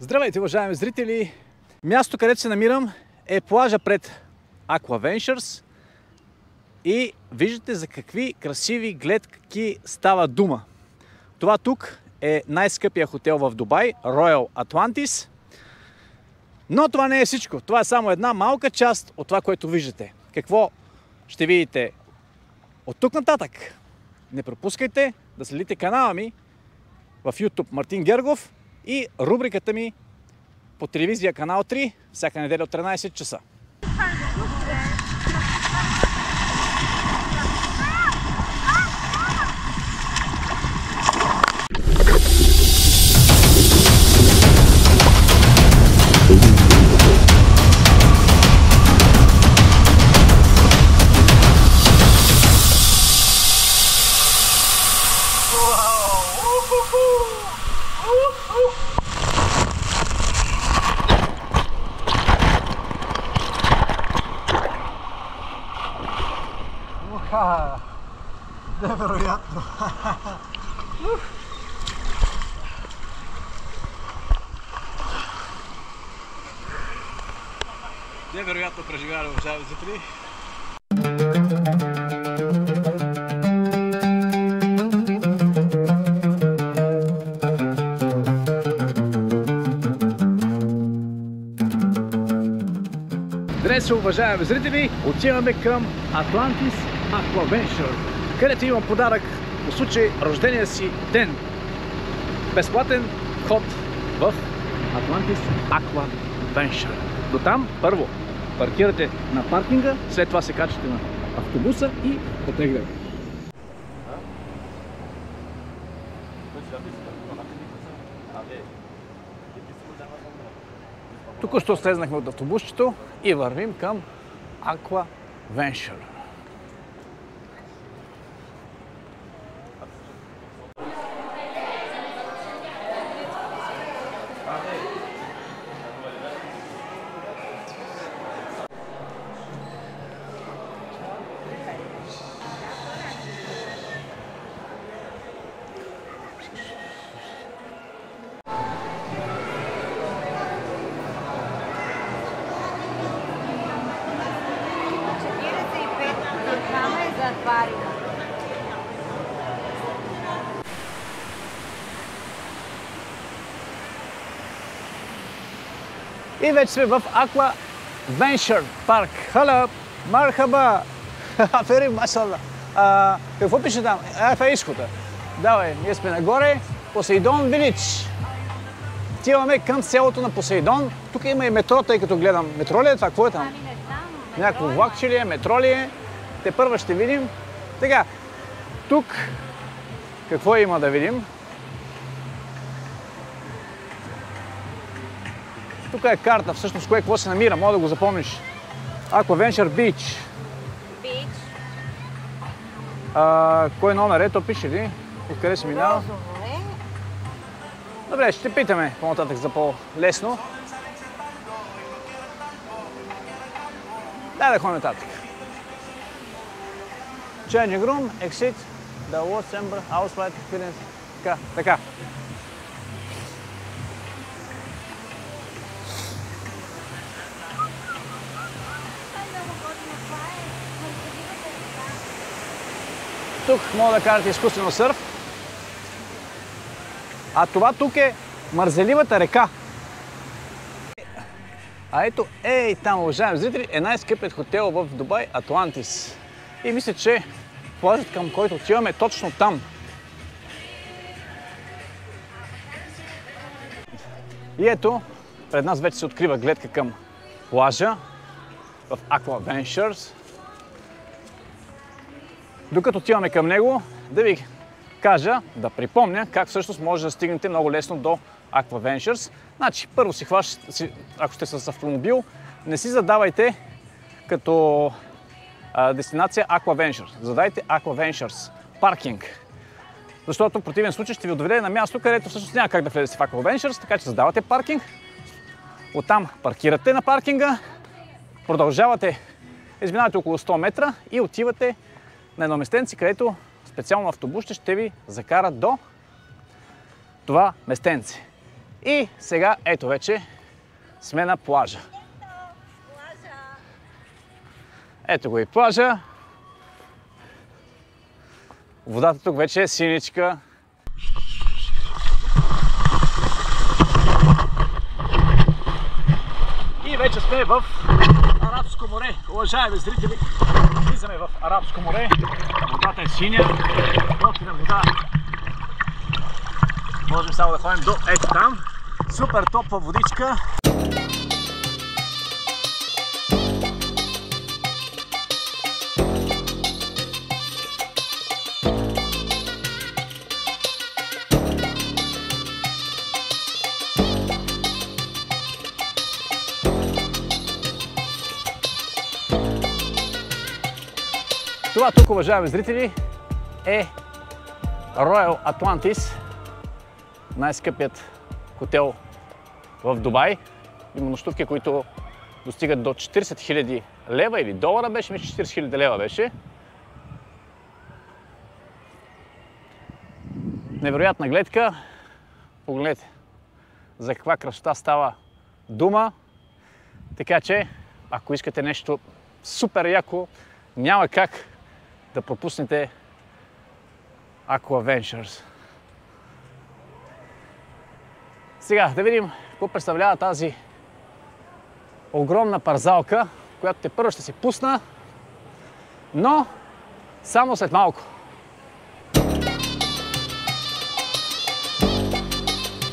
Здравейте, уважаеми зрители! Мястото, където се намирам, е плажа пред Aqua-Ventures и виждате за какви красиви гледки става дума. Това тук е най-скъпия хотел в Дубай, Royal Atlantis. Но това не е всичко. Това е само една малка част от това, което виждате. Какво ще видите от тук нататък? Не пропускайте да следите канала ми в YouTube Мартин Гергов и рубриката ми по телевизия Канал 3 всяка неделя от 13 часа. Невероятно! Невероятно преживяване, уважаеми зрители! Днес, уважаеми зрители, отиваме към Atlantis Aqua-Ventures, където имам подарък по случай рождения си ден. Безплатен вход в Atlantis Aqua-Ventures. До там първо паркирате на паркинга, след това се качате на автобуса и потегляте. Току-що слезнахме от автобусчето и вървим към Aqua-Ventures. И вече сме в Aqua-Ventures парк. Хала, мархаба! Афери, масала! Какво пише там? Това е изхода. Давай, ние сме нагоре. Посейдон Вилидж. Отиваме към селото на Посейдон. Тук има и метро, тъй като гледам. Метро ли е това? Какво е там? Някакво влакче ли е? Метро ли е? Те първа ще видим. Така, тук какво има да видим? Тук е карта, всъщност, какво се намира, мога да го запомниш. Aqua-Ventures Beach. Кой номер е, то пише ли? Откъде се минава? Добре, ще питаме по-нататък за по-лесно. Дай да ходим нататък. Changing room, exit, the ward chamber, outside experience. Така. Тук мога да карате изкуствено сърф. А това тук е мързеливата река. А ето, там, уважаеми зрители, е най-скъпият хотел в Дубай, Atlantis. И мисля, че плажът, към който отиваме, е точно там. И ето, пред нас вече се открива гледка към плажа в Aqua-Ventures. Докато отиваме към него, да ви кажа, да припомня как всъщност може да стигнете много лесно до Aqua-Ventures. Значи, първо си хващате, ако сте с автомобил, не си задавайте като дестинация Aqua-Ventures. Задайте Aqua-Ventures паркинг. Защото в противен случай ще ви отведе на място, където всъщност няма как да влезете в Aqua-Ventures, така че задавате паркинг. Оттам паркирате на паркинга, продължавате, изминавате около 100 метра и отивате на едно местенце, където специално автобус ще ви закара до това местенце. И сега, ето вече, сме на плажа. Ето го и плажа. Водата тук вече е синичка. И вече сме в Арабско море. Уважаеми зрители, влизаме в Арабско море. Водата е синя, готина вода. Можем само да ходим до ето там. Супер топла водичка. Това тук, уважаеми зрители, е Royal Atlantis, най-скъпият хотел в Дубай. Има нощувки, които достигат до 40 000 лева или долара беше, мисля 40 000 лева беше. Невероятна гледка. Погледнете за каква красота става дума. Така че, ако искате нещо супер яко, няма как да пропуснете Aquaventures. Сега да видим какво представлява тази огромна парзалка, която тепърво ще си пусна, но само след малко.